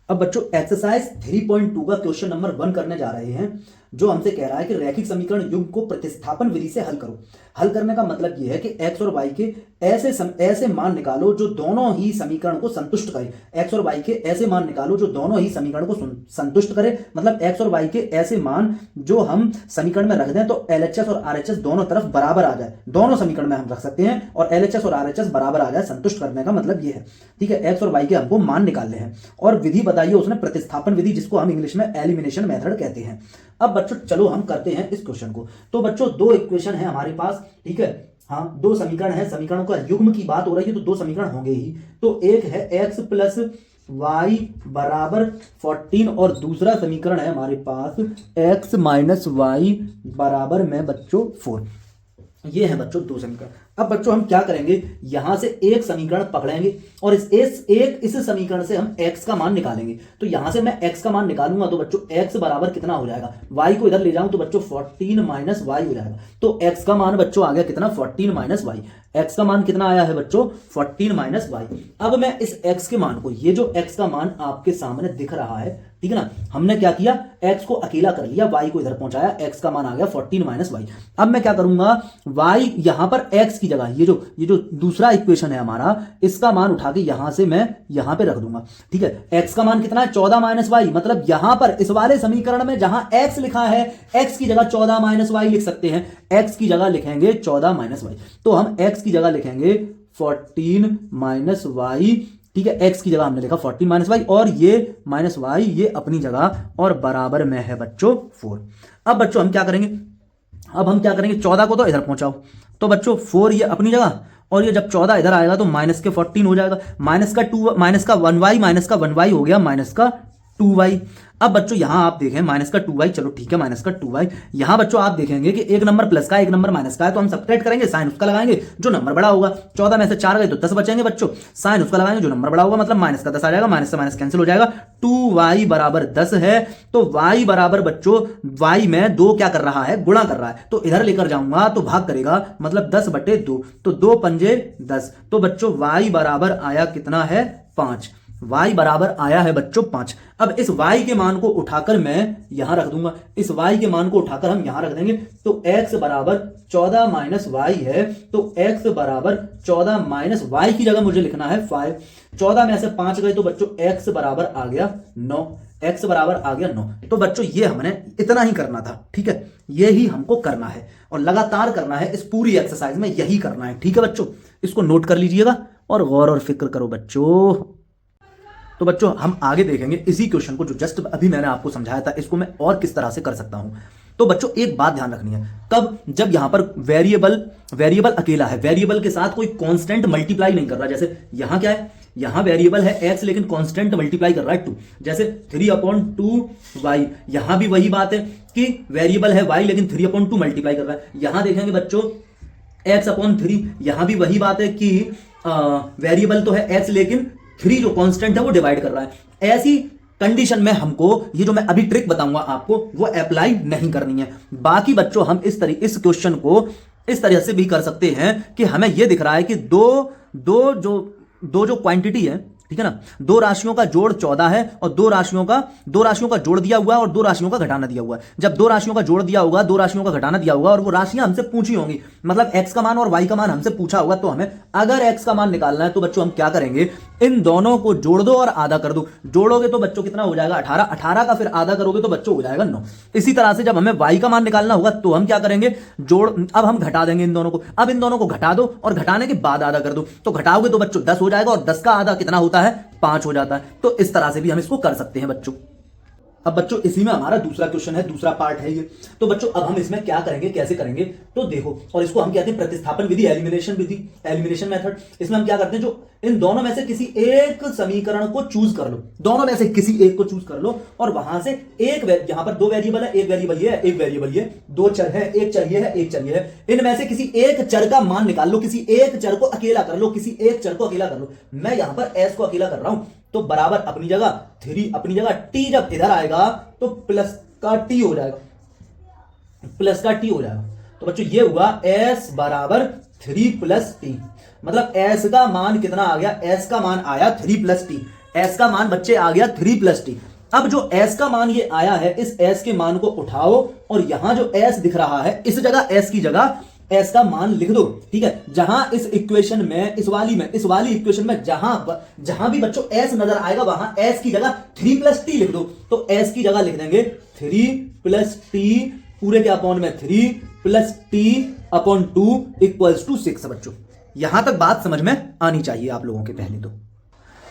अब बच्चों एक्सरसाइज 3.2 का क्वेश्चन नंबर 1 करने जा रहे हैं, जो हमसे कह रहा है कि रैखिक समीकरण युग्म को प्रतिस्थापन विधि से हल करो। हल करने का मतलब यह है कि एक्स और वाई के ऐसे मान निकालो जो दोनों ही समीकरण को संतुष्ट करे। एक्स और वाई के ऐसे मान निकालो जो दोनों ही समीकरण को संतुष्ट करे, मतलब एक्स और वाई के ऐसे मान जो हम समीकरण में रख दें तो एलएचएस और आरएचएस दोनों तरफ बराबर आ जाए। दोनों समीकरण में हम रख सकते हैं और एलएचएस और आरएचएस बराबर आ जाए। संतुष्ट करने का मतलब यह है, ठीक है। एक्स और वाई के हमको मान निकालने हैं और विधि बताइए उसने प्रतिस्थापन विधि, जिसको हम इंग्लिश में एलिमिनेशन मेथड कहते हैं। अब बच्चों चलो हम करते हैं इस क्वेश्चन को। तो बच्चों दो इक्वेशन है हमारे पास, ठीक है। हाँ, दो समीकरण है, समीकरणों का युग्म की बात हो रही है तो दो समीकरण होंगे ही। तो एक है एक्स प्लस वाई बराबर 14 और दूसरा समीकरण है हमारे पास एक्स माइनस वाई बराबर में बच्चों 4। ये है बच्चों दो समीकरण। अब बच्चों हम क्या करेंगे, यहां से एक समीकरण पकड़ेंगे और इस समीकरण से हम x का मान निकालेंगे। तो यहां से मैं x का मान निकालूंगा तो बच्चों x बराबर कितना हो जाएगा, y को इधर ले जाऊं तो बच्चों 14 माइनस वाई हो जाएगा। तो x का मान बच्चों आ गया कितना, 14 माइनस वाई। x का मान कितना आया है बच्चों, 14 माइनस वाई। अब मैं इस x के मान को, ये जो x का मान आपके सामने दिख रहा है, ठीक है ना, हमने क्या किया, x को अकेला कर लिया, y को इधर पहुंचाया, x का मान आ गया 14 माइनस वाई। अब मैं क्या करूंगा, y यहां पर x की जगह ये जो दूसरा इक्वेशन है हमारा, इसका मान उठा के यहां से मैं यहां पे रख दूंगा, ठीक है। x का मान कितना है, 14 माइनस वाई। मतलब यहां पर इस वाले समीकरण में जहां x लिखा है, x की जगह 14 माइनस वाई लिख सकते हैं। x की जगह लिखेंगे 14 माइनस वाई, तो हम x की जगह लिखेंगे 14 माइनस वाई, ठीक है। x की जगह हमने लिखा 14 माइनस वाई और ये माइनस वाई ये अपनी जगह और बराबर में है बच्चों 4। अब बच्चों हम क्या करेंगे, 14 को तो इधर पहुंचाओ, तो बच्चों 4 ये अपनी जगह और ये जब 14 इधर आएगा तो माइनस के 14 हो जाएगा। माइनस का 1 वाई हो गया माइनस का 2 वाई। अब बच्चों यहां आप देखें माइनस का 2 वाई, चलो ठीक है माइनस का 2 वाई। यहां बच्चों आप देखेंगे कि एक नंबर प्लस का एक नंबर माइनस का है, तो हम सब्ट्रैक्ट करेंगे, साइन उसका लगाएंगे जो नंबर बड़ा होगा। 14 में से 4 गए तो 10 बचेंगे बच्चों, साइन उसका लगाएंगे जो नंबर बड़ा होगा, मतलब माइनस का 10 आ जाएगा, माइनस से माइनस कैंसिल हो जाएगा। 2y बराबर 10 है, तो y बराबर बच्चों y में 2 क्या कर रहा है, गुणा कर रहा है, तो इधर लेकर जाऊंगा तो भाग करेगा, मतलब 10/2, तो 2 पंजे 10। तो बच्चों y बराबर आया कितना है, 5। y बराबर आया है बच्चों 5। अब इस y के मान को उठाकर मैं यहां रख दूंगा, इस y के मान को उठाकर हम यहां रख देंगे, तो x बराबर 14 माइनस वाई है, तो x बराबर 14 माइनस वाई की जगह मुझे लिखना है 5। 14 में से 5 गए तो बच्चों x बराबर आ गया 9, x बराबर आ गया 9। तो बच्चों ये हमने इतना ही करना था, ठीक है, ये ही हमको करना है और लगातार करना है, इस पूरी एक्सरसाइज में यही करना है, ठीक है बच्चों। इसको नोट कर लीजिएगा और गौर और फिक्र करो बच्चों। तो बच्चों हम आगे देखेंगे इसी क्वेश्चन को जो जस्ट अभी मैंने आपको समझाया था, इसको मैं और किस तरह से कर सकता हूं। तो बच्चों एक बात ध्यान रखनी है, कब, जब यहां पर वेरिएबल अकेला है, वेरिएबल के साथ कोई कांस्टेंट मल्टीप्लाई नहीं कर रहा। जैसे यहां क्या है, यहां वेरिएबल है x लेकिन कांस्टेंट मल्टीप्लाई कर रहा है 2, जैसे 3/2y। यहां भी वही बात है कि वेरिएबल है y लेकिन 3/2 मल्टीप्लाई कर रहा है। यहां देखेंगे बच्चों x/3, यहां भी वही बात है कि वेरिएबल तो है x लेकिन 3 जो कांस्टेंट है वो डिवाइड कर रहा है। ऐसी कंडीशन में हमको ये जो मैं अभी ट्रिक बताऊंगा आपको वो अप्लाई नहीं करनी है। बाकी बच्चों हम इस क्वेश्चन को इस तरह से भी कर सकते हैं कि हमें ये दिख रहा है कि दो जो क्वांटिटी है, ठीक है ना, दो राशियों का जोड़ 14 है और दो राशियों का जोड़ दिया हुआ है और दो राशियों का घटाना दिया हुआ है। जब दो राशियों का जोड़ दिया होगा, दो राशियों का घटाना दिया होगा और वो राशियां हमसे पूछी होंगी, मतलब x का मान और y का मान हमसे पूछा होगा, तो हमें अगर x का मान निकालना है तो बच्चों हम क्या करेंगे, इन दोनों को जोड़ दो और आधा कर दो। जोड़ोगे तो बच्चों कितना हो जाएगा, 18। 18 का फिर आधा करोगे तो बच्चों हो जाएगा 9। इसी तरह से जब हमें y का मान निकालना होगा तो हम क्या करेंगे, अब हम घटा देंगे इन दोनों को। अब इन दोनों को घटा दो और घटाने के बाद आधा कर दो, तो घटाओगे तो बच्चों 10 हो जाएगा और 10 का आधा कितना होता है, 5 हो जाता है। तो इस तरह से भी हम इसको कर सकते हैं बच्चों। अब बच्चों इसी में हमारा दूसरा क्वेश्चन है, दूसरा पार्ट है ये। तो बच्चों अब हम इसमें क्या करेंगे, कैसे करेंगे, तो देखो, और इसको हम कहते हैं प्रतिस्थापन विधि, एलिमिनेशन मेथड। इसमें हम क्या करते हैं, जो इन दोनों में से किसी एक समीकरण को चूज कर लो, दोनों में से किसी एक को चूज कर लो और वहां से एक, यहां पर दो वेरिएबल है, एक वेरिएबल ये है, एक वेरिएबल ये, दो चर है, एक चर ये है, एक चर ये है, इनमें से किसी एक चर का मान निकाल लो, किसी एक चर को अकेला कर लो, किसी एक चर को अकेला कर लो। मैं यहां पर s को अकेला कर रहा हूं, तो बराबर अपनी जगह 3 अपनी जगह, t जब इधर आएगा तो प्लस का t हो जाएगा, प्लस का t हो जाएगा। तो बच्चों ये हुआ s बराबर 3 प्लस t, मतलब s का मान कितना आ गया, s का मान आया 3 प्लस t। s का मान बच्चे आ गया 3 + t। अब जो s का मान ये आया है, इस s के मान को उठाओ और यहां जो s दिख रहा है इस जगह s की जगह s का मान लिख दो। ठीक है, जहां इस इक्वेशन में इस वाली इक्वेशन में जहां भी बच्चों s नजर आएगा वहां s की जगह 3 + t लिख दो। तो s की जगह लिख देंगे 3 + t पूरे के अपॉन में 3 + t अपॉन 2 = 6। बच्चों यहां तक बात समझ में आनी चाहिए आप लोगों के पहले तो।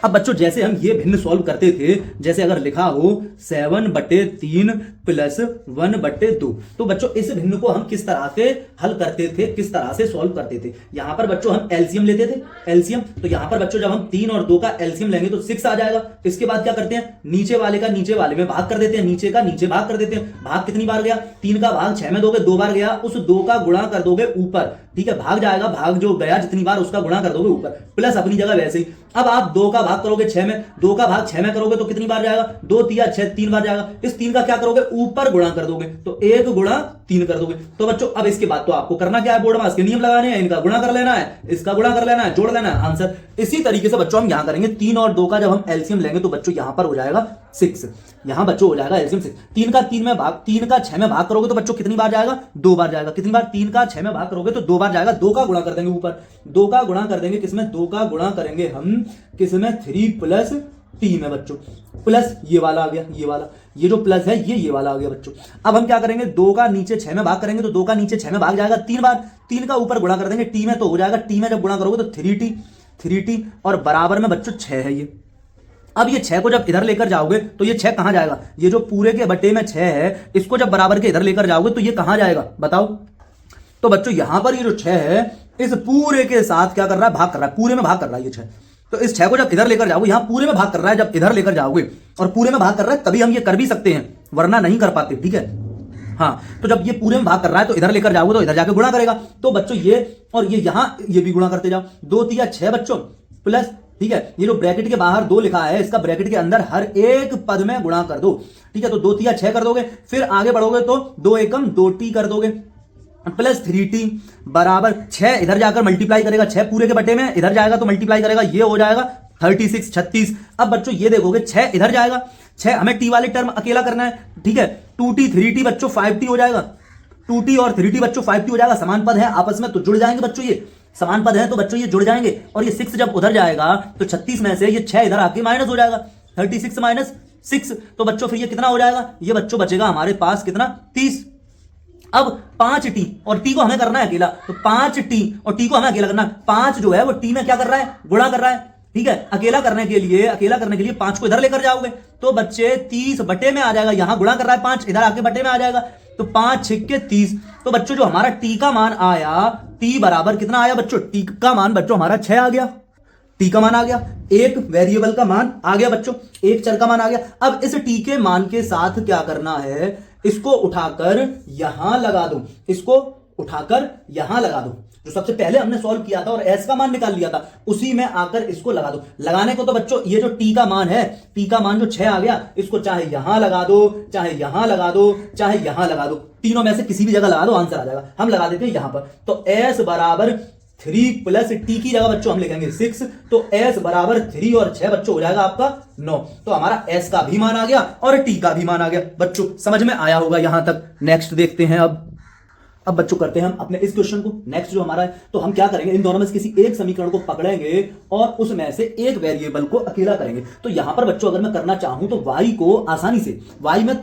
अब बच्चों जैसे हम ये भिन्न सॉल्व करते थे, जैसे अगर लिखा हो 7/3 + 1/2, तो बच्चों इस भिन्न को हम किस तरह से हल करते थे, किस तरह से सॉल्व करते थे। यहां पर बच्चों हम एलसीएम लेते थे, एलसीएम। तो यहां पर बच्चों जब हम 3 और 2 का एलसीएम लेंगे तो 6 आ जाएगा। इसके बाद क्या करते हैं, नीचे वाले का नीचे वाले में भाग कर देते हैं, नीचे का नीचे भाग कर देते हैं। भाग कितनी बार गया, 3 का भाग 6 में दोगे 2 बार गया, उस 2 का गुणा कर दोगे ऊपर। ठीक है, भाग जाएगा, भाग जो गया जितनी बार उसका गुणा कर दोगे ऊपर, प्लस अपनी जगह वैसे ही। अब आप 2 का भाग करोगे 6 में, 2 का भाग 6 में करोगे तो कितनी बार जाएगा, 2 × 6 3 बार जाएगा। इस 3 का क्या करोगे, ऊपर गुणा कर दोगे, तो 1 × 3 कर दोगे। तो बच्चों अब इसके बाद तो आपको करना क्या है, बोर्ड मास के नियम लगाने हैं, इनका गुणा कर लेना है, इसका गुणा कर लेना है, जोड़ लेना है, आंसर। इसी तरीके से बच्चों हम यहां करेंगे 3 और 2 का जब हम एलसीएम लेंगे तो बच्चों यहां पर हो जाएगा 6। यहां बच्चों हो जाएगा एलसीएम 6। 3 का 6 में भाग करोगे तो बच्चों कितनी बार जाएगा, 2 बार जाएगा। कितनी बार, 3 का 6 में भाग करोगे तो 2 बार जाएगा। 2 का गुणा कर देंगे ऊपर, 2 का गुणा कर देंगे किसमें, 2 का गुणा करेंगे हम किसमें, 3 + t में बच्चों। प्लस ये वाला आ गया, ये वाला, ये जो प्लस है ये वाला आ गया बच्चों। अब हम क्या करेंगे, 2 का नीचे 6 में भाग करेंगे तो 2 का नीचे 6 में भाग जाएगा 3 बार। 3 का ऊपर गुणा कर देंगे t में तो हो जाएगा, t में जब गुणा करोगे तो 3t और बराबर में बच्चों 6 है ये। अब ये 6 को जब इधर लेकर जाओगे तो ये 6 कहां जाएगा, ये जो पूरे के बटे में 6 है इसको जब बराबर के इधर लेकर जाओगे तो ये कहां जाएगा बताओ। तो बच्चों यहां पर ये जो 6 है इस पूरे के साथ क्या कर रहा है, भाग कर रहा है, पूरे में भाग कर रहा है ये 6। तो इस 6 को जब इधर लेकर जाओगे, यहां पूरे में भाग कर रहा है, जब इधर लेकर जाओगे और पूरे में भाग कर रहा है तभी हम ये कर भी सकते हैं, वरना नहीं कर पाते। ठीक है, हाँ, तो जब ये पूरे में भाग कर रहा है तो इधर लेकर जाओगे तो इधर जाके गुणा करेगा। तो बच्चों ये और ये यहां ये भी गुणा करते जाओ, 2 × 6 बच्चों प्लस, ठीक है, ये जो ब्रैकेट के बाहर 2 लिखा है इसका ब्रैकेट के अंदर हर एक पद में गुणा कर दो। ठीक है, तो 2 × 6 कर दोगे, फिर आगे बढ़ोगे तो 2 एकम 2t कर दोगे प्लस 3t बराबर 6 इधर जाकर मल्टीप्लाई करेगा, 6 पूरे के बटे में इधर जाएगा तो मल्टीप्लाई करेगा, ये हो जाएगा 36। अब बच्चों ये देखोगे 6 इधर जाएगा, 6 हमें t वाले टर्म अकेला करना है। ठीक है, 2t 3t बच्चों 5t हो जाएगा, 2t और 3t बच्चों 5t हो जाएगा। समान पद है आपस में तो जुड़ जाएंगे बच्चों, ये समान पद है तो बच्चों ये जुड़ जाएंगे। और ये 6 जब उधर जाएगा तो 36 में से ये 6 इधर आके माइनस हो जाएगा, 36 - 6। तो बच्चों फिर ये कितना हो जाएगा, ये बच्चों बचेगा हमारे पास कितना, 30। अब 5t और t को हमें करना है अकेला, तो 5t और t को हमें अकेला करना है। 5 जो है वो t में क्या कर रहा है, गुणा कर रहा है। ठीक है, अकेला करने के लिए 5 को इधर लेकर जाओगे तो बच्चे 30 बटे में आ जाएगा, यहां गुणा कर रहा है 5 इधर आके बटे में आ जाएगा, तो 5 × 6 = 30। तो बच्चों जो हमारा t का मान आया, t बराबर कितना आया बच्चों, t का मान बच्चों हमारा 6 आ गया, t का मान आ गया, एक वेरिएबल का मान आ गया बच्चों, एक चर का मान आ गया। अब इस t के मान के साथ क्या करना है, इसको उठाकर यहां लगा दो, इसको उठाकर यहां लगा दो। जो सबसे पहले हमने सॉल्व किया था और s का मान निकाल लिया था उसी में आकर इसको लगा दो। लगाने को तो बच्चों ये जो t का मान है, t का मान जो 6 आ गया, इसको चाहे यहां लगा दो, चाहे यहां लगा दो, चाहे यहां लगा दो, तीनों में से किसी भी जगह लगा दो, आंसर आ जाएगा। हम लगा देते हैं यहां पर, तो s बराबर 3 + t की जगह बच्चों हम लिखेंगे 6, तो s बराबर 3 और 6 बच्चों हो जाएगा आपका 9। तो हमारा s का भी मान आ गया और t का भी मान आ गया। बच्चों समझ में आया होगा यहां तक। नेक्स्ट देखते हैं अब बच्चों करते हैं हम अपने इस क्वेश्चन को। नेक्स्ट जो हमारा है, तो हम क्या करेंगे, इन दोनों में से किसी एक समीकरण को पकड़ेंगे और उसमें से एक वेरिएबल को अकेला करेंगे। तो यहां पर बच्चों अगर मैं करना चाहूं तो y को आसानी से, y में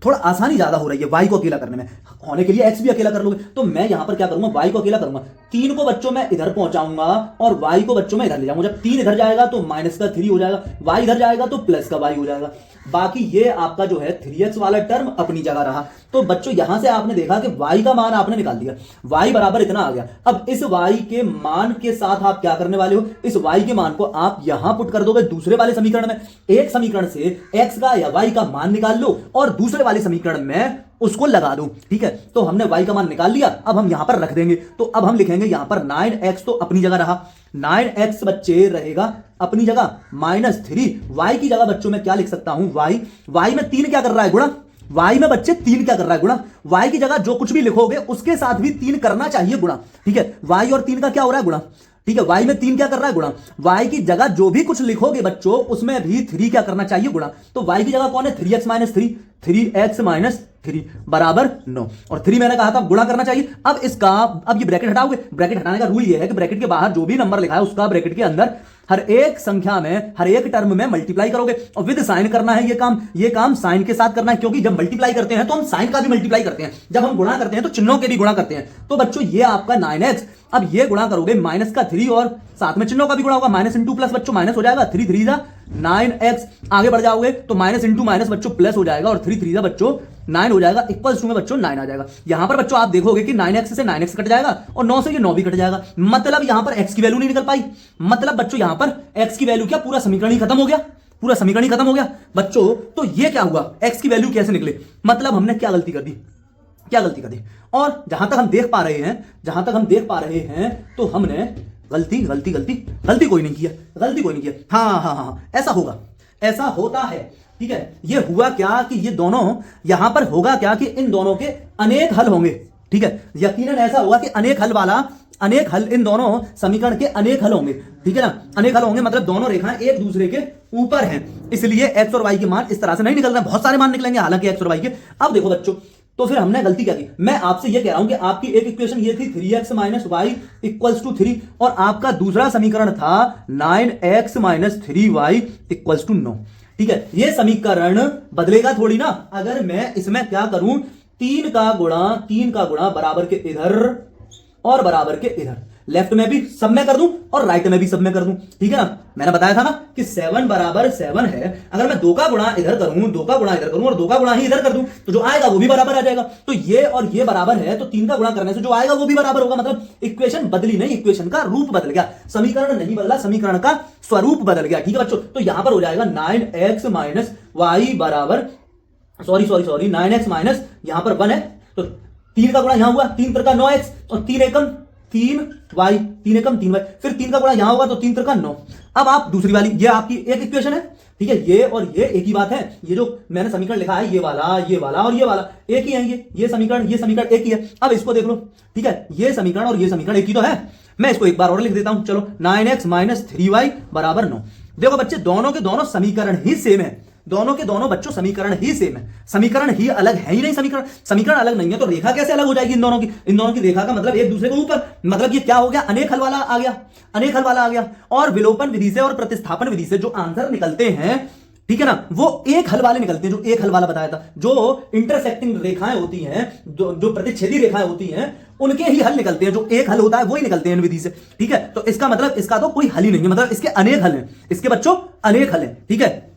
थोड़ा आसानी ज्यादा हो रही है y को अकेला करने में, होने के लिए x भी अकेला कर लोगे। तो मैं यहां पर क्या करूंगा, y को अकेला करूंगा, 3 को बच्चों मैं इधर पहुंचाऊंगा और y को बच्चों मैं इधर ले जाऊंगा। जब 3 इधर जाएगा तो -3 हो जाएगा, y इधर जाएगा तो +y हो जाएगा। बाकी ये आपका जो है 3x वाला टर्म अपनी जगह रहा। तो बच्चों यहां से आपने देखा कि y का मान आपने निकाल दिया, y बराबर इतना आ गया। अब इस y के मान के साथ आप क्या करने वाले हो, इस y के मान को आप यहां पुट कर दोगे दूसरे वाले समीकरण में। एक समीकरण से x का या y का मान निकाल लो और दूसरे वाले समीकरण में उसको लगा दो। ठीक है, तो हमने y का मान निकाल लिया, अब हम यहां पर रख देंगे। तो अब हम लिखेंगे यहां पर 9x तो अपनी जगह रहा, 9x बच्चे रहेगा अपनी जगह, -3 y की जगह बच्चों में क्या लिख सकता हूं, y में 3 क्या कर रहा है, गुणा। y में बच्चे 3 क्या कर रहा है, गुणा। y की जगह जो कुछ भी लिखोगे उसके साथ भी 3 करना चाहिए गुणा। ठीक है, y और 3 का क्या हो रहा है, गुणा। ठीक है, y में 3 क्या कर रहा है, गुणा। y की जगह जो भी कुछ लिखोगे बच्चों उसमें भी 3 क्या करना चाहिए, गुणा। तो y की जगह कौन है, 3x माइनस 3, 3x माइनस 3 बराबर 9, और 3 मैंने कहा था गुणा करना चाहिए। अब ये ब्रैकेट हटाओगे, ब्रैकेट हटाने का रूल ये है कि ब्रैकेट के बाहर जो भी नंबर लिखा है उसका ब्रैकेट के अंदर हर एक संख्या में, हर एक टर्म में मल्टीप्लाई करोगे, और विद साइन करना है ये काम साइन के साथ करना है, क्योंकि जब मल्टीप्लाई करते हैं तो हम साइन का भी मल्टीप्लाई करते हैं, जब हम गुणा करते हैं तो चिन्हों के भी गुणा करते हैं। तो बच्चों ये आपका 9x, अब ये गुणा करोगे माइनस का 3 और साथ में चिन्हों का भी गुणा होगा, माइनस इंटू प्लस बच्चों माइनस हो जाएगा, 3 3 9x। आगे बढ़ जाओगे तो माइनस इंटू माइनस बच्चों प्लस हो जाएगा, और 3 3 बच्चों 9 हो जाएगा, इक्वल्स टू में बच्चों 9 आ जाएगा। यहां पर बच्चों आप देखोगे कि 9x से 9x कट जाएगा और 9 से ये 9 भी कट जाएगा, मतलब यहां पर x की वैल्यू नहीं निकल पाई। मतलब बच्चों यहां पर x की वैल्यू क्या, पूरा समीकरण ही खत्म हो गया, पूरा समीकरण ही खत्म हो गया बच्चों। तो ये क्या हुआ, x की वैल्यू कैसे निकले, मतलब हमने क्या गलती कर दी, क्या गलती कर दी। और जहां तक हम देख पा रहे हैं तो हमने गलती कोई नहीं किया। हाँ, ऐसा होगा, ऐसा होता है, ठीक है। ये हुआ क्या कि ये दोनों, यहां पर होगा क्या कि इन दोनों के अनेक हल होंगे, ठीक है। यकीनन ऐसा होगा कि अनेक हल इन दोनों समीकरण के अनेक हल होंगे, ठीक है ना। अनेक हल होंगे मतलब दोनों रेखाएं एक दूसरे के ऊपर हैं, इसलिए x और y के मान इस तरह से नहीं निकल रहे, बहुत सारे मान निकलेंगे हालांकि x और y के। अब देखो बच्चों, तो फिर हमने गलती क्या की, मैं आपसे ये कह रहा हूं कि आपकी एक इक्वेशन ये थी 3x minus Y equals to 3, और आपका दूसरा समीकरण था 9x minus 3y equals to 9, ठीक है। ये समीकरण बदलेगा थोड़ी ना, अगर मैं इसमें क्या करूं, 3 का गुणा बराबर के इधर और बराबर के इधर, लेफ्ट में भी सब में कर दूं और राइट में भी सब में कर दूं, ठीक है ना। मैंने बताया था ना कि 7 बराबर 7 है, अगर मैं 2 का गुणा इधर करूं, 2 का गुणा इधर करूं और 2 का गुणा ही इधर कर दूं तो जो आएगा वो भी बराबर आ जाएगा। तो ये और ये बराबर है, तो 3 का गुणा करने से जो आएगा वो भी बराबर होगा, मतलब इक्वेशन बदली नहीं, इक्वेशन का रूप बदल गया, समीकरण नहीं बदला, समीकरण का स्वरूप बदल गया, ठीक है बच्चों। तो यहां पर हो जाएगा 9x माइनस वाई बराबर, सॉरी 9x माइनस यहां पर 1 है, तो 3 का गुणा यहां हुआ, 3 3 का 9x और 3 एकम 3y, 3 एकम 3y, फिर 3 का गुणा यहां होगा तो 3 3 का 9। अब आप दूसरी वाली, ये आपकी एक इक्वेशन है, ठीक है, ये और ये एक ही बात है, ये जो मैंने समीकरण लिखा है ये वाला और ये वाला एक ही है, ये समीकरण एक ही है। अब इसको देख लो, ठीक है, ये समीकरण और ये समीकरण एक ही तो है। मैं इसको एक बार और लिख देता हूं, चलो 9x माइनस 3y बराबर 9। देखो बच्चे, दोनों के दोनों समीकरण ही सेम है, दोनों के दोनों बच्चों समीकरण ही सेम है, समीकरण ही अलग है ही नहीं, समीकरण अलग नहीं है तो रेखा कैसे अलग हो जाएगी इन दोनों की रेखा का मतलब एक दूसरे के ऊपर, मतलब ये क्या हो गया, अनेक हल वाला आ गया। और विलोपन विधि से और प्रतिस्थापन विधि से जो आंसर निकलते हैं, ठीक है ना, वो एक हल वाले निकलते हैं, जो एक हल वाला बताया था, जो इंटरसेक्टिंग रेखाएं होती हैं, जो प्रतिच्छेदी रेखाएं होती हैं, उनके ही हल निकलते हैं, जो एक हल होता है वही निकलते हैं इन विधि से, ठीक है। तो इसका मतलब इसका तो कोई हल ही नहीं है, मतलब इसके अनेक हल हैं, इसके बच्चों अनेक हल हैं, ठीक है।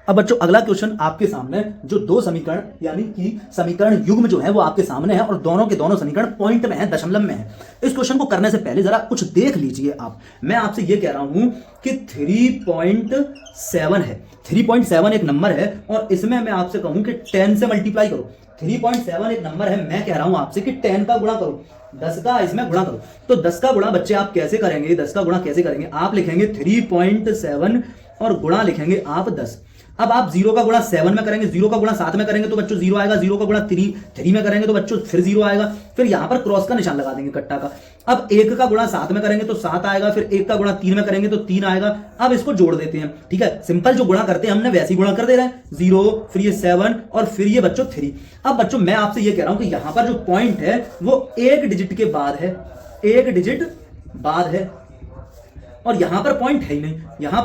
अब बच्चों अगला क्वेश्चन आपके सामने, जो दो समीकरण यानी कि समीकरण युग्म जो है वो आपके सामने है और दोनों के दोनों समीकरण पॉइंट में है, दशमलव में है। इस क्वेश्चन को करने से पहले जरा कुछ देख लीजिए आप, मैं आपसे ये कह रहा हूं कि 3.7 है, 3.7 एक नंबर है और इसमें मैं आपसे कहूं कि 10 से मल्टीप्लाई करो। 3.7 एक नंबर है, मैं कह रहा हूं आपसे कि 10 का गुणा करो, 10 का इसमें गुणा करो। तो 10 का गुणा बच्चे आप कैसे करेंगे, 10 का गुणा कैसे करेंगे, आप लिखेंगे 3.7 और गुणा लिखेंगे आप 10। अब आप 0 का गुणा 7 में करेंगे, 0 का गुणा 7 में करेंगे तो बच्चों 0 आएगा, 0 का गुणा 3 में करेंगे तो बच्चों फिर 0 आएगा, फिर यहां पर क्रॉस का निशान लगा देंगे कट्टा का। अब 1 का गुणा 7 में करेंगे तो 7 आएगा, फिर 1 का गुणा 3 में करेंगे तो 3 आएगा। अब इसको जोड़ देते हैं, ठीक है, सिंपल जो गुणा करते हैं हमने वैसे ही गुणा कर दे रहे हैं, 0 फिर ये 7 और फिर ये बच्चों 3। अब बच्चों मैं आपसे ये कह रहा हूं कि यहां पर जो पॉइंट है वो एक डिजिट के बाद है, एक डिजिट बाद है, और यहां पर पॉइंट है ही नहीं, यहां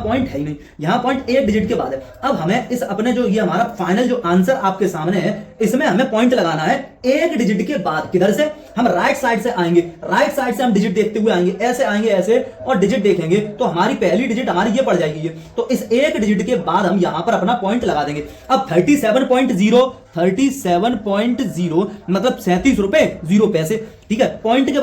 पॉइंट एक डिजिट के बाद है। अब हमें इस अपने जो ये हमारा फाइनल जो आंसर आपके सामने है, इसमें हमें पॉइंट लगाना है एक डिजिट के बाद। किधर से, हम राइट साइड से आएंगे, राइट साइड से हम डिजिट देखते हुए आएंगे, ऐसे आएंगे ऐसे और डिजिट देखेंगे तो हमारी पहली डिजिट हमारी ये पड़ जाएगी ये, तो इस एक डिजिट के बाद हम यहां पर अपना पॉइंट लगा देंगे। अब 37.0 मतलब 37 रुपए 0 पैसे, ठीक है। पॉइंट के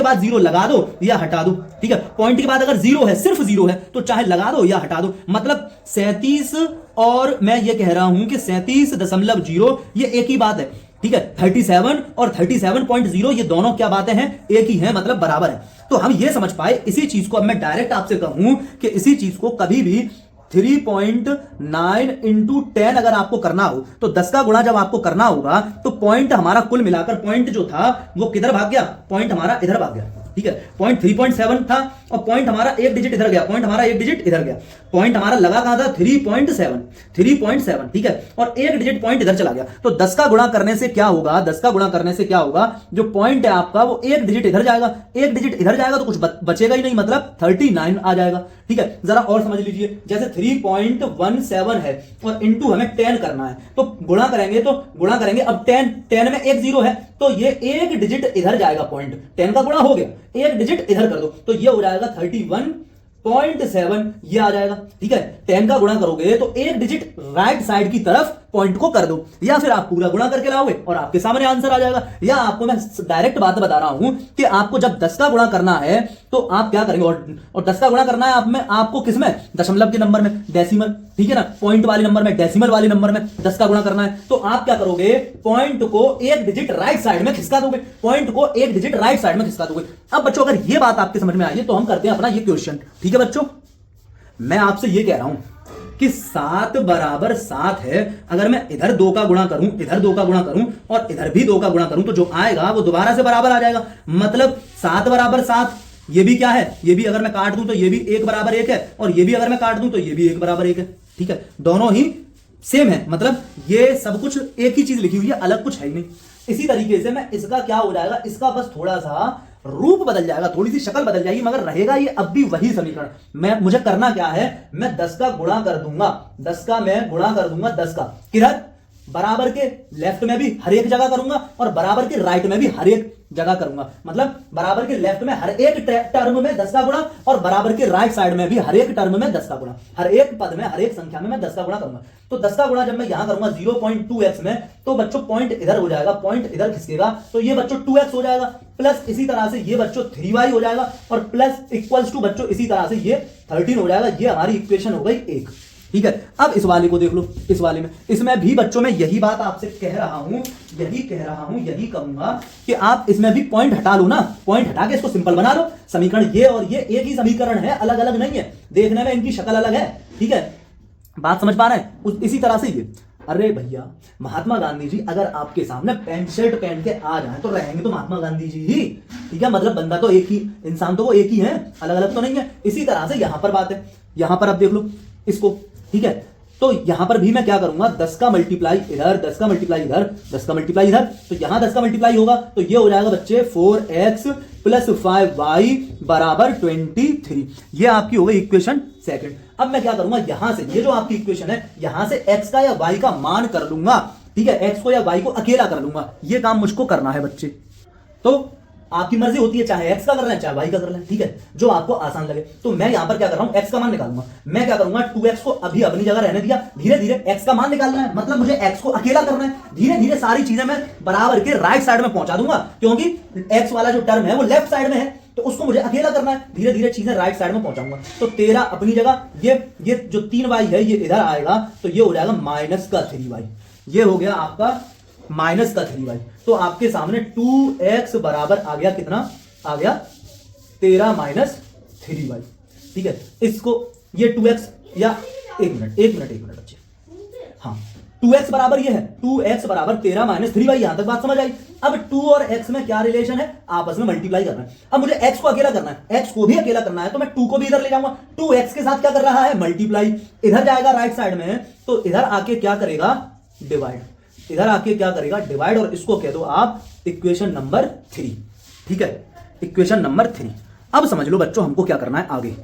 बाद जीरो लगा दो या हटा दो, ठीक है। पॉइंट के बाद अगर 0 है, सिर्फ 0 है तो चाहे लगा दो या हटा दो, मतलब 37 और मैं ये कह रहा हूं कि 37.0 ये एक ही बात है, ठीक है। 37 और 37.0 ये दोनों क्या बातें हैं, एक ही हैं, मतलब बराबर है। तो हम ये समझ पाए इसी चीज को। अब मैं डायरेक्ट आपसे कहूं कि इसी चीज को कभी भी 3.9 इंटू 10 अगर आपको करना हो तो 10 का गुणा जब आपको करना होगा तो पॉइंट हमारा कुल मिलाकर पॉइंट जो था वो किधर भाग गया, पॉइंट हमारा इधर भाग गया। ठीक है, पॉइंट 3.7 था और पॉइंट हमारा एक डिजिट इधर गया, पॉइंट हमारा एक डिजिट इधर गया, पॉइंट हमारा लगा कहां था 3.7, ठीक है, और एक डिजिट पॉइंट इधर चला गया। तो 10 का गुणा करने से क्या होगा, 10 का गुणा करने से क्या होगा, जो पॉइंट है आपका वो एक डिजिट इधर जाएगा, एक डिजिट इधर जाएगा तो कुछ बचेगा ही नहीं, मतलब 39 आ जाएगा। ठीक है, जरा और समझ लीजिए, जैसे 3.17 है और इनटू हमें 10 करना है, तो गुणा करेंगे अब 10 में एक जीरो है तो ये एक डिजिट इधर जाएगा, पॉइंट 10 का गुणा हो गया, एक डिजिट इधर कर दो तो ये हो जाएगा 31.7, ये आ जाएगा। ठीक है, 10 का गुणा करोगे तो एक डिजिट राइट साइड की तरफ पॉइंट को कर दो, या फिर आप पूरा गुणा करके लाओगे और आपके सामने आंसर आ जाएगा। या आपको मैं डायरेक्ट बात बता रहा हूं कि आपको जब 10 का गुणा करना है तो आप क्या करेंगे, और 10 का गुणा करना है आपको किसमें, दशमलव के नंबर में, डेसिमल, ठीक है ना, पॉइंट वाले नंबर में, डेसिमल वाले नंबर में 10 का गुणा करना है, तो आप क्या करोगे, पॉइंट को एक डिजिट राइट साइड में खिसका दोगे, पॉइंट को एक डिजिट राइट साइड में खिसका दोगे। अब बच्चों अगर ये बात आपके समझ में आई है तो हम करते हैं अपना ये क्वेश्चन। ठीक है बच्चों, मैं आपसे ये कह रहा हूं कि 7 बराबर 7 है, अगर मैं इधर 2 का गुणा करूं, इधर 2 का गुणा करूं और इधर भी 2 का गुणा करूं तो जो आएगा वो दोबारा से बराबर आ जाएगा। मतलब 7 बराबर 7, ये भी क्या है, ये भी अगर मैं काट दूं तो ये भी 1 बराबर 1 है, और ये भी अगर मैं काट दूं तो ये भी 1 बराबर 1 है। ठीक है, दोनों ही सेम है, मतलब ये सब कुछ एक ही चीज लिखी हुई है, अलग कुछ है ही नहीं। इसी तरीके से मैं इसका क्या हो जाएगा, इसका बस थोड़ा सा रूप बदल जाएगा, थोड़ी सी शक्ल बदल जाएगी, मगर रहेगा ये अब भी वही समीकरण। मुझे करना क्या है, मैं 10 का गुणा कर दूंगा, 10 का मैं गुणा कर दूंगा, 10 का किधर, बराबर के लेफ्ट में भी हर एक जगह करूंगा और बराबर के राइट में भी हर एक जगह करूंगा। मतलब बराबर के लेफ्ट में हर एक टर्म में 10 का गुणा और बराबर के राइट साइड में भी हर एक टर्म में 10 का गुणा, हर एक पद में, हर एक संख्या में मैं 10 का गुणा करूंगा। तो 10 का गुणा जब मैं यहां करूंगा 0.2x में, तो बच्चों पॉइंट इधर हो जाएगा, पॉइंट इधर खिसकेगा तो ये बच्चों 2x हो जाएगा, प्लस इसी तरह से ये बच्चों 3y हो जाएगा और प्लस इक्वल्स टू बच्चों इसी तरह से ये 13 हो जाएगा। ये हमारी इक्वेशन हो गई 1। ठीक है, अब इस वाले को देख लो, इस वाले में, इसमें भी बच्चों में यही बात आपसे कह रहा हूं, यही कहूंगा कि आप इसमें भी पॉइंट हटा लो ना, पॉइंट हटा के इसको सिंपल बना लो। समीकरण ये और ये एक ही समीकरण है, अलग अलग नहीं है, देखने में इनकी शक्ल अलग है। ठीक है, बात समझ पा रहे हैं, इसी तरह से ये, अरे भैया महात्मा गांधी जी अगर आपके सामने पैंट शर्ट पहन के आ जाए तो रहेंगे तो महात्मा गांधी जी ही। ठीक है, मतलब बंदा तो एक ही, इंसान तो वो एक ही है, अलग अलग तो नहीं है। इसी तरह से यहां पर बात है, यहां पर अब देख लो इसको। ठीक है, तो यहां पर भी मैं क्या करूंगा, 10 का मल्टीप्लाई इधर, 10 का मल्टीप्लाई इधर, 10 का मल्टीप्लाई इधर, तो यहां 10 का मल्टीप्लाई होगा तो ये हो जाएगा बच्चे 4x प्लस 5y बराबर 23। ये आपकी हो गई इक्वेशन सेकंड। अब मैं क्या करूंगा, यहां से ये जो आपकी इक्वेशन है, यहां से x का या y का मान कर लूंगा। ठीक है, x को या y को अकेला कर लूंगा, ये काम मुझको करना है बच्चे। तो आपकी मर्जी होती है, चाहे x का कर लें चाहे y का कर लें, ठीक है, जो आपको आसान लगे। तो मैं यहां पर क्या कर रहा हूं, x का मान निकालूंगा। मैं क्या करूंगा, 2x को अभी अपनी जगह रहने दिया, धीरे धीरे x का मान निकालना है, मतलब मुझे x को अकेला करना है। धीरे धीरे सारी चीजें मैं बराबर के राइट साइड में पहुंचा दूंगा, क्योंकि x वाला जो टर्म है वो लेफ्ट साइड में है, तो उसको मुझे अकेला करना है। धीरे धीरे चीजें राइट साइड में पहुंचाऊंगा। तो 13 अपनी जगह, ये जो 3y है ये इधर आएगा, तो ये हो जाएगा माइनस का 3y, ये हो गया आपका माइनस का 3y। तो आपके सामने 2x बराबर आ गया, कितना आ गया, 13 माइनस 3y। ठीक है, इसको ये 2x या एक मिनट बच्चे, हाँ 2x बराबर ये है, 2x बराबर 13 माइनस 3y। यहां तक बात समझ आई। अब 2 और x में क्या रिलेशन है, आपस में मल्टीप्लाई करना है। अब मुझे x को अकेला करना है, x को भी अकेला करना है, तो मैं 2 को भी इधर ले जाऊंगा। 2x के साथ क्या कर रहा है, मल्टीप्लाई, इधर जाएगा राइट साइड में, तो इधर आके क्या करेगा, डिवाइड, इधर आके क्या करेगा, डिवाइड, और इसको कह दो आप इक्वेशन नंबर 3। ठीक है, इक्वेशन नंबर 3। अब समझ लो बच्चों हमको क्या करना है आगे।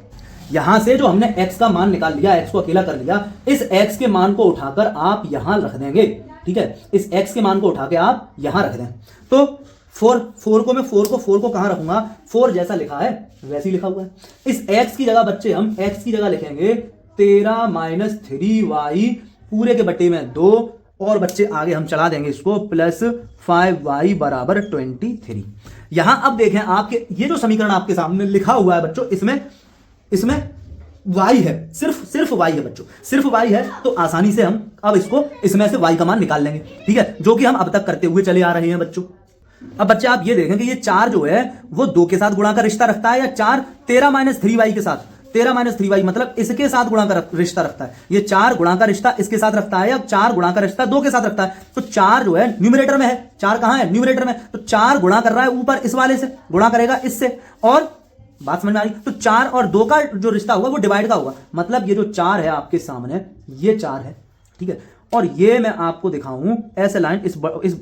यहां से जो हमने x का मान निकाल लिया, x को अकेला कर लिया, इस x के मान को उठाकर आप यहां रख देंगे। ठीक है, इस x के मान को उठा के आप यहां रख दें। तो 4 को कहां रखूंगा, 4 जैसा लिखा है वैसे ही लिखा हुआ है। इस x की जगह बच्चे हम x की जगह लिखेंगे 13 माइनस 3y पूरे के बटे में 2, और बच्चे आगे हम चला देंगे इसको प्लस 5y बराबर 23। यहां अब देखें आपके ये जो समीकरण आपके सामने लिखा हुआ है बच्चों, इसमें y है, सिर्फ y है बच्चों, सिर्फ y है। तो आसानी से हम अब इसको इसमें से y का मान निकाल लेंगे। ठीक है, जो कि हम अब तक करते हुए चले आ रहे हैं बच्चों। अब बच्चे आप ये देखें कि ये 4 जो है वो 2 के साथ गुणा का रिश्ता रखता है, या 4 13 माइनस 3y के साथ, 13 माइनस 3y मतलब इसके साथ गुणा का रिश्ता रखता है। ये 4 गुणा का रिश्ता इसके साथ रखता है या 4 गुणा का रिश्ता 2 के साथ रखता है। तो 4 जो है न्यूमरेटर में है, 4 कहां है? न्यूमरेटर में। तो 4 गुणा कर रहा है ऊपर इस वाले से, गुणा करेगा इससे, और बात समझ में आ रही? तो 4 और 2 का जो रिश्ता होगा वो डिवाइड का होगा। मतलब ये जो 4 है आपके सामने, ये 4 है, ठीक है। और ये मैं आपको दिखाऊं ऐसे लाइन, इस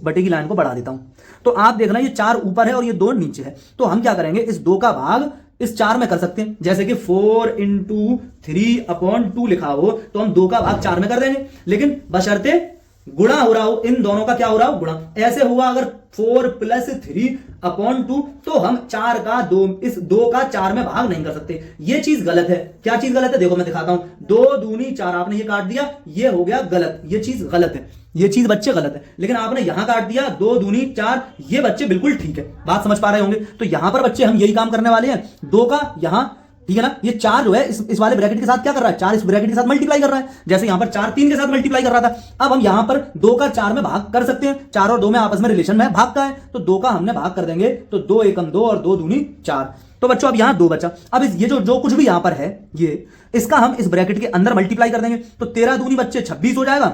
बटे की लाइन को बढ़ा देता हूं, तो आप देखना ये 4 ऊपर है और ये 2 नीचे है। तो हम क्या करेंगे, इस 2 का भाग इस 4 में कर सकते हैं। जैसे कि 4 × 3/2 लिखा हो तो हम 2 का भाग 4 में कर देंगे, लेकिन बशर्ते गुणा हो रहा हो, इन दोनों का क्या हो रहा हो? गुणा। ऐसे हुआ अगर 4 + 3/2 तो हम 4 का 2 इस 2 का 4 में भाग नहीं कर सकते। ये चीज गलत है। क्या चीज गलत है? देखो मैं दिखाता हूं। 2 दूनी 4 आपने ये काट दिया, ये हो गया गलत। ये चीज गलत है, ये चीज बच्चे गलत है। लेकिन आपने यहां काट दिया 2 दूनी 4, ये बच्चे बिल्कुल ठीक है। बात समझ पा रहे होंगे? तो यहां पर बच्चे हम यही काम करने वाले हैं। 2 का यहां, ठीक है ना, ये 4 जो है इस वाले ब्रैकेट के साथ क्या कर रहा है? 4 इस ब्रैकेट के साथ मल्टीप्लाई कर रहा है। जैसे यहां पर 4 3 के साथ मल्टीप्लाई कर रहा था, अब हम यहां पर 2 का 4 में भाग कर सकते हैं। 4 और 2 में आपस में रिलेशन में भाग का है, तो 2 का हमने भाग कर देंगे, तो 2 एकम 2 और 2 दूनी 4। तो बच्चों अब यहां 2 बचा। अब ये जो कुछ भी यहां पर है, ये इसका हम इस ब्रैकेट के अंदर मल्टीप्लाई कर देंगे, तो 13 दूनी बच्चे 26 हो जाएगा।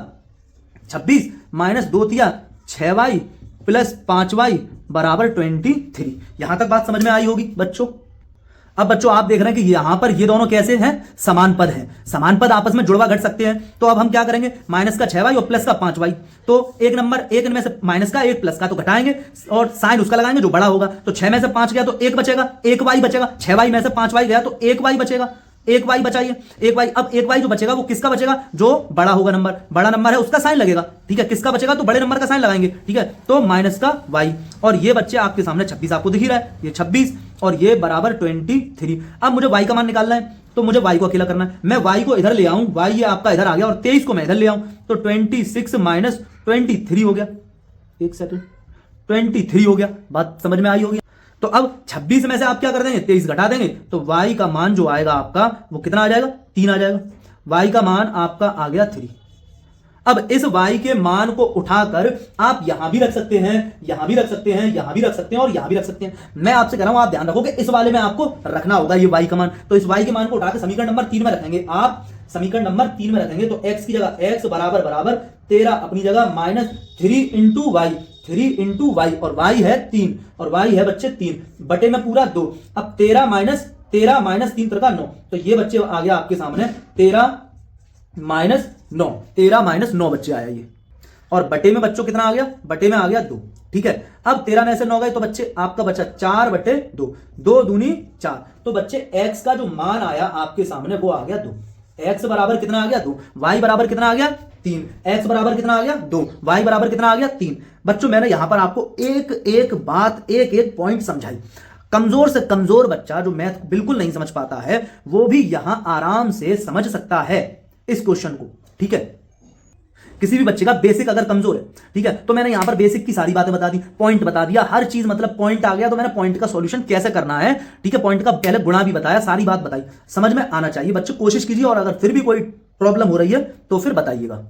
26 माइनस 2 तिया 6y प्लस 5y बराबर 23। यहां तक बात समझ में आई होगी बच्चों। अब बच्चों आप देख रहे हैं कि यहां पर ये दोनों कैसे हैं? समान पद हैं। समान पद आपस में जुड़वा घट सकते हैं। तो अब हम क्या करेंगे, माइनस का 6y और प्लस का 5y, तो एक नंबर, एक इनमें से माइनस का एक प्लस का तो घटाएंगे और साइन उसका लगाएंगे जो बड़ा होगा। तो 6 में से 5 गया तो 1 बचेगा, 1y बचेगा। 6y में से 5y गया तो 1y बचेगा, 1y बचाइए, 1y। अब 1y जो बचेगा वो किसका बचेगा? जो बड़ा होगा नंबर, बड़ा नंबर है उसका साइन लगेगा, ठीक है। किसका बचेगा? तो बड़े नंबर का साइन लगाएंगे, ठीक है। तो माइनस का y, और ये बच्चे आपके सामने 26 आपको दिख ही रहा है, ये 26 और ये बराबर 23। अब मुझे y का मान निकालना है, तो मुझे y को अकेला करना है। मैं y को इधर ले आऊं, y ये आपका इधर आ गया, और 23 को मैं इधर ले आऊं, तो 26 माइनस 23 हो गया। एक सेकंड, 23 हो गया। बात समझ में आई होगी? तो अब 26 में से आप क्या कर देंगे? 23 घटा देंगे, तो y का मान जो आएगा आपका वो कितना आ जाएगा? 3 आ जाएगा। y का मान आपका आ गया 3। अब इस y के मान को उठाकर आप यहां भी रख सकते हैं, यहां भी रख सकते हैं, यहां भी रख सकते हैं और यहां भी रख सकते हैं। मैं आपसे कह रहा हूं आप ध्यान रखोगे, इस वाले में आपको रखना होगा ये y का मान। तो इस y के मान को उठाकर समीकरण नंबर 3 में रखेंगे। आप समीकरण नंबर 3 में रखेंगे तो x की जगह x बराबर बराबर 13 अपनी जगह माइनस 3 × y, 3 × y, और y है 3 और y है बच्चे 3 बटे में पूरा 2। अब 13 माइनस 3 तरह का 9, तो ये बच्चे आ गया आपके सामने 13 माइनस 9, 13 माइनस 9 बच्चे आया ये। और बटे में बच्चों कितना आ गया? बटे में आ गया 2, ठीक है। अब 13 में से 9 गए तो बच्चे आपका बचा 4/2, 2 दूनी 4। तो बच्चे x का जो मान आया आपके सामने वो आ गया 2। x बराबर कितना आ गया? 2। y बराबर कितना आ गया? 3। x बराबर कितना आ गया? 2। y बराबर कितना आ गया? 3। बच्चों मैंने यहां पर आपको एक एक बात, एक एक पॉइंट समझाई। कमजोर से कमजोर बच्चा जो मैथ बिल्कुल नहीं समझ पाता है वो भी यहां आराम से समझ सकता है इस क्वेश्चन को, ठीक है। किसी भी बच्चे का बेसिक अगर कमजोर है, ठीक है, तो मैंने यहां पर बेसिक की सारी बातें बता दी, पॉइंट बता दिया, हर चीज मतलब पॉइंट आ गया तो मैंने पॉइंट का सॉल्यूशन कैसे करना है, ठीक है, पॉइंट का पहले गुणा भी बताया, सारी बात बताई। समझ में आना चाहिए बच्चे, कोशिश कीजिए, और अगर फिर भी कोई प्रॉब्लम हो रही है तो फिर बताइएगा।